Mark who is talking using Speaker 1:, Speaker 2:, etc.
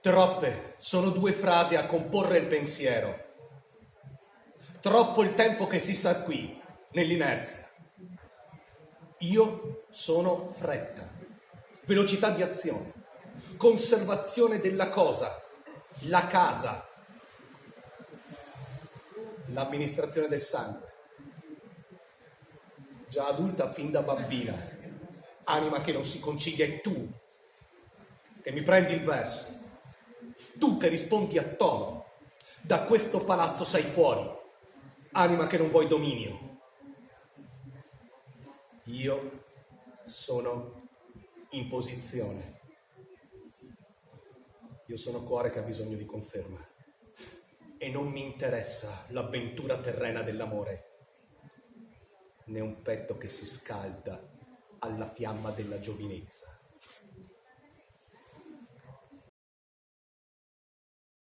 Speaker 1: Troppe sono due frasi a comporre il pensiero. Troppo il tempo che si sta qui, nell'inerzia. Io sono fretta, velocità di azione, conservazione della cosa, la casa, l'amministrazione del sangue. Già adulta fin da bambina, anima che non si concilia, e tu che mi prendi il verso, tu che rispondi a tono, da questo palazzo sei fuori, anima che non vuoi dominio. Io sono in posizione. Io sono cuore che ha bisogno di conferma. E non mi interessa l'avventura terrena dell'amore, né un petto che si scalda alla fiamma della giovinezza.